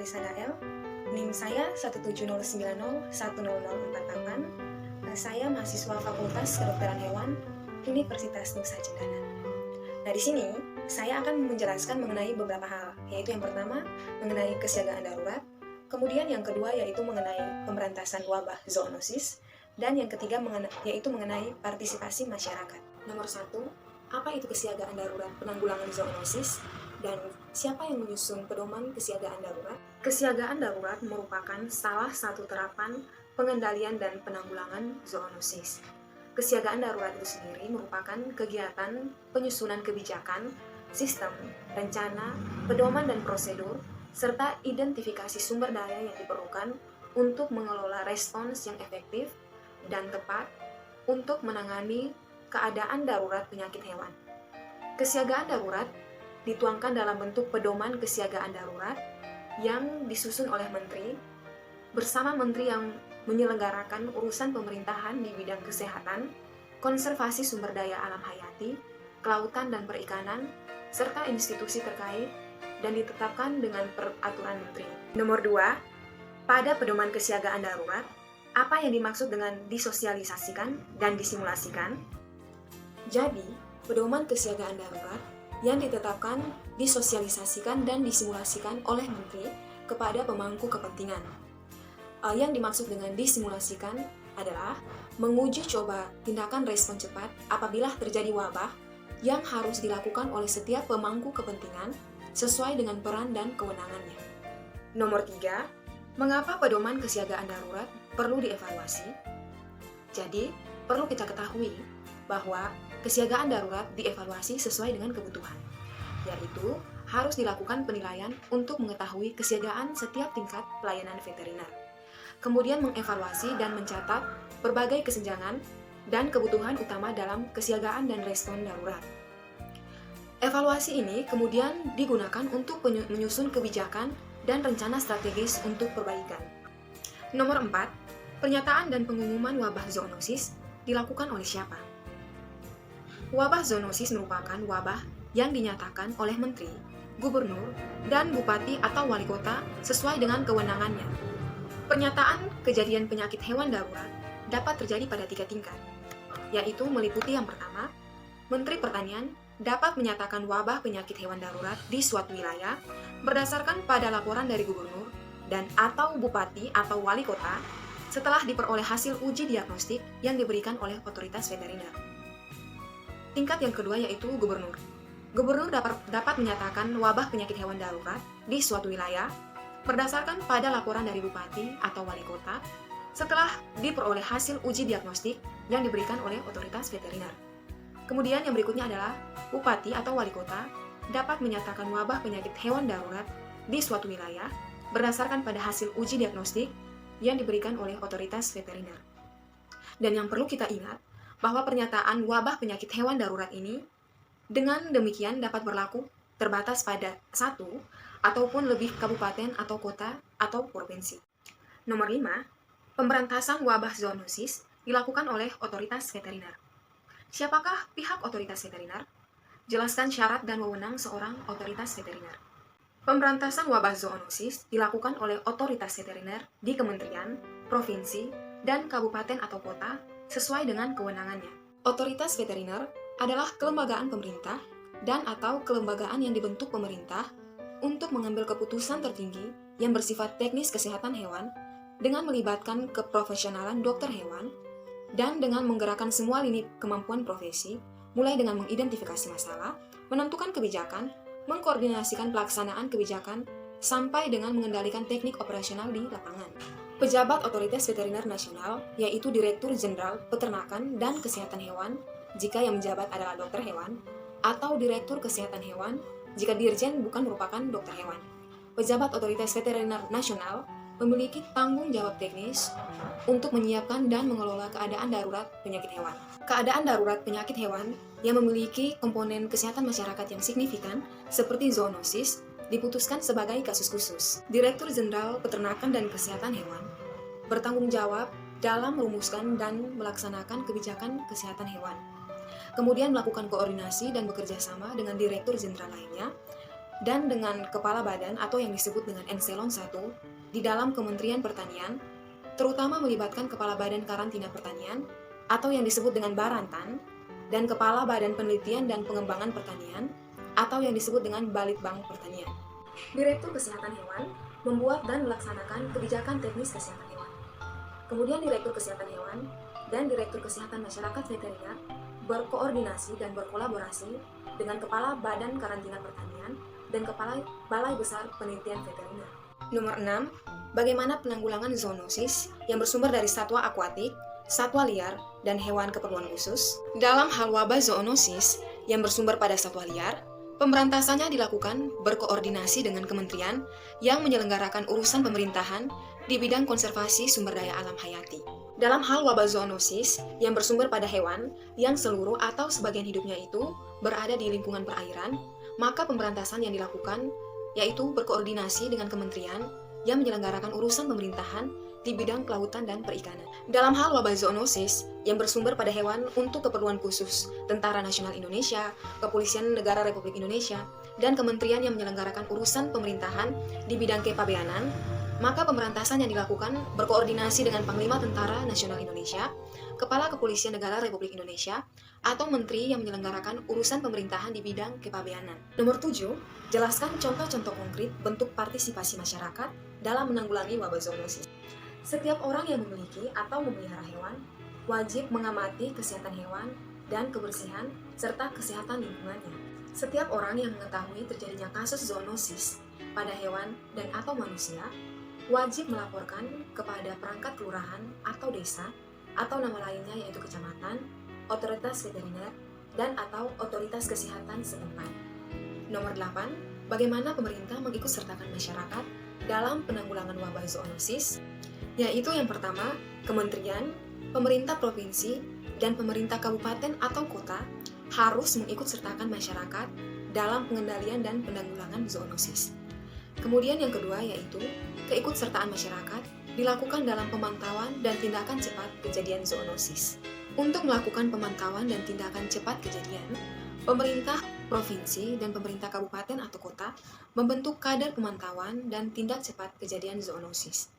Marisa Dael. NIM saya 17090100048. Saya mahasiswa Fakultas Kedokteran Hewan Universitas Nusa Cendana. Nah, di sini saya akan menjelaskan mengenai beberapa hal, yaitu yang pertama mengenai kesiagaan darurat, kemudian yang kedua yaitu mengenai pemberantasan wabah zoonosis, dan yang ketiga yaitu mengenai partisipasi masyarakat. Nomor 1, apa itu kesiagaan darurat penanggulangan zoonosis, dan siapa yang menyusun pedoman kesiagaan darurat? Kesiagaan darurat merupakan salah satu terapan pengendalian dan penanggulangan zoonosis. Kesiagaan darurat itu sendiri merupakan kegiatan penyusunan kebijakan, sistem, rencana, pedoman dan prosedur, serta identifikasi sumber daya yang diperlukan untuk mengelola respons yang efektif dan tepat untuk menangani keadaan darurat penyakit hewan. Kesiagaan darurat dituangkan dalam bentuk pedoman kesiagaan darurat yang disusun oleh menteri bersama menteri yang menyelenggarakan urusan pemerintahan di bidang kesehatan, konservasi sumber daya alam hayati, kelautan dan perikanan, serta institusi terkait, dan ditetapkan dengan peraturan menteri. Nomor 2, pada pedoman kesiagaan darurat, apa yang dimaksud dengan disosialisasikan dan disimulasikan? Jadi, pedoman kesiagaan darurat yang ditetapkan, disosialisasikan, dan disimulasikan oleh menteri kepada pemangku kepentingan. Yang dimaksud dengan disimulasikan adalah menguji coba tindakan respon cepat apabila terjadi wabah yang harus dilakukan oleh setiap pemangku kepentingan sesuai dengan peran dan kewenangannya. Nomor 3, mengapa pedoman kesiagaan darurat perlu dievaluasi? Jadi, perlu kita ketahui bahwa kesiagaan darurat dievaluasi sesuai dengan kebutuhan, yaitu harus dilakukan penilaian untuk mengetahui kesiagaan setiap tingkat pelayanan veteriner. Kemudian mengevaluasi dan mencatat berbagai kesenjangan dan kebutuhan utama dalam kesiagaan dan respon darurat. Evaluasi ini kemudian digunakan untuk menyusun kebijakan dan rencana strategis untuk perbaikan. Nomor 4, pernyataan dan pengumuman wabah zoonosis dilakukan oleh siapa? Wabah zoonosis merupakan wabah yang dinyatakan oleh menteri, gubernur, dan bupati atau wali kota sesuai dengan kewenangannya. Pernyataan kejadian penyakit hewan darurat dapat terjadi pada 3 tingkat, yaitu meliputi yang pertama, Menteri Pertanian dapat menyatakan wabah penyakit hewan darurat di suatu wilayah berdasarkan pada laporan dari gubernur dan atau bupati atau wali kota setelah diperoleh hasil uji diagnostik yang diberikan oleh otoritas veteriner. Tingkat yang kedua yaitu gubernur. Gubernur dapat menyatakan wabah penyakit hewan darurat di suatu wilayah berdasarkan pada laporan dari bupati atau wali kota setelah diperoleh hasil uji diagnostik yang diberikan oleh otoritas veteriner. Kemudian yang berikutnya adalah bupati atau wali kota dapat menyatakan wabah penyakit hewan darurat di suatu wilayah berdasarkan pada hasil uji diagnostik yang diberikan oleh otoritas veteriner. Dan yang perlu kita ingat bahwa pernyataan wabah penyakit hewan darurat ini dengan demikian dapat berlaku terbatas pada 1 ataupun lebih kabupaten atau kota atau provinsi. Nomor 5, pemberantasan wabah zoonosis dilakukan oleh otoritas veteriner. Siapakah pihak otoritas veteriner? Jelaskan syarat dan wewenang seorang otoritas veteriner. Pemberantasan wabah zoonosis dilakukan oleh otoritas veteriner di kementerian, provinsi, dan kabupaten atau kota sesuai dengan kewenangannya. Otoritas veteriner adalah kelembagaan pemerintah dan atau kelembagaan yang dibentuk pemerintah untuk mengambil keputusan tertinggi yang bersifat teknis kesehatan hewan dengan melibatkan keprofesionalan dokter hewan dan dengan menggerakkan semua lini kemampuan profesi, mulai dengan mengidentifikasi masalah, menentukan kebijakan, mengkoordinasikan pelaksanaan kebijakan, sampai dengan mengendalikan teknik operasional di lapangan. Pejabat Otoritas Veteriner Nasional, yaitu Direktur Jenderal Peternakan dan Kesehatan Hewan, jika yang menjabat adalah dokter hewan, atau Direktur Kesehatan Hewan, jika dirjen bukan merupakan dokter hewan. Pejabat Otoritas Veteriner Nasional memiliki tanggung jawab teknis untuk menyiapkan dan mengelola keadaan darurat penyakit hewan. Keadaan darurat penyakit hewan yang memiliki komponen kesehatan masyarakat yang signifikan, seperti zoonosis, diputuskan sebagai kasus khusus. Direktur Jenderal Peternakan dan Kesehatan Hewan bertanggung jawab dalam merumuskan dan melaksanakan kebijakan kesehatan hewan. Kemudian melakukan koordinasi dan bekerja sama dengan direktur jenderal lainnya dan dengan kepala badan atau yang disebut dengan Enselon 1 di dalam Kementerian Pertanian, terutama melibatkan kepala badan karantina pertanian atau yang disebut dengan Barantan, dan kepala badan penelitian dan pengembangan pertanian atau yang disebut dengan Balitbang Pertanian. Direktur Kesehatan Hewan membuat dan melaksanakan kebijakan teknis kesehatan hewan. Kemudian Direktur Kesehatan Hewan dan Direktur Kesehatan Masyarakat Veteriner berkoordinasi dan berkolaborasi dengan Kepala Badan Karantina Pertanian dan Kepala Balai Besar Penelitian Veteriner. Nomor 6. Bagaimana penanggulangan zoonosis yang bersumber dari satwa akuatik, satwa liar, dan hewan keperluan khusus? Dalam hal wabah zoonosis yang bersumber pada satwa liar, pemberantasannya dilakukan berkoordinasi dengan kementerian yang menyelenggarakan urusan pemerintahan di bidang konservasi sumber daya alam hayati. Dalam hal wabah zoonosis yang bersumber pada hewan yang seluruh atau sebagian hidupnya itu berada di lingkungan perairan, maka pemberantasan yang dilakukan yaitu berkoordinasi dengan kementerian yang menyelenggarakan urusan pemerintahan di bidang kelautan dan perikanan. Dalam hal wabah zoonosis yang bersumber pada hewan untuk keperluan khusus Tentara Nasional Indonesia, Kepolisian Negara Republik Indonesia, dan kementerian yang menyelenggarakan urusan pemerintahan di bidang kepabeanan, maka pemberantasan yang dilakukan berkoordinasi dengan Panglima Tentara Nasional Indonesia, Kepala Kepolisian Negara Republik Indonesia, atau Menteri yang menyelenggarakan urusan pemerintahan di bidang kepabeanan. Nomor 7, jelaskan contoh-contoh konkret bentuk partisipasi masyarakat dalam menanggulangi wabah zoonosis. Setiap orang yang memiliki atau memelihara hewan wajib mengamati kesehatan hewan dan kebersihan serta kesehatan lingkungannya. Setiap orang yang mengetahui terjadinya kasus zoonosis pada hewan dan atau manusia wajib melaporkan kepada perangkat kelurahan atau desa atau nama lainnya yaitu kecamatan, otoritas veteriner, dan atau otoritas kesehatan setempat. Nomor 8, bagaimana pemerintah mengikutsertakan masyarakat dalam penanggulangan wabah zoonosis? Yaitu yang pertama, kementerian, pemerintah provinsi, dan pemerintah kabupaten atau kota harus mengikutsertakan masyarakat dalam pengendalian dan penanggulangan zoonosis. Kemudian yang kedua yaitu keikutsertaan masyarakat dilakukan dalam pemantauan dan tindakan cepat kejadian zoonosis. Untuk melakukan pemantauan dan tindakan cepat kejadian, pemerintah provinsi dan pemerintah kabupaten atau kota membentuk kader pemantauan dan tindak cepat kejadian zoonosis.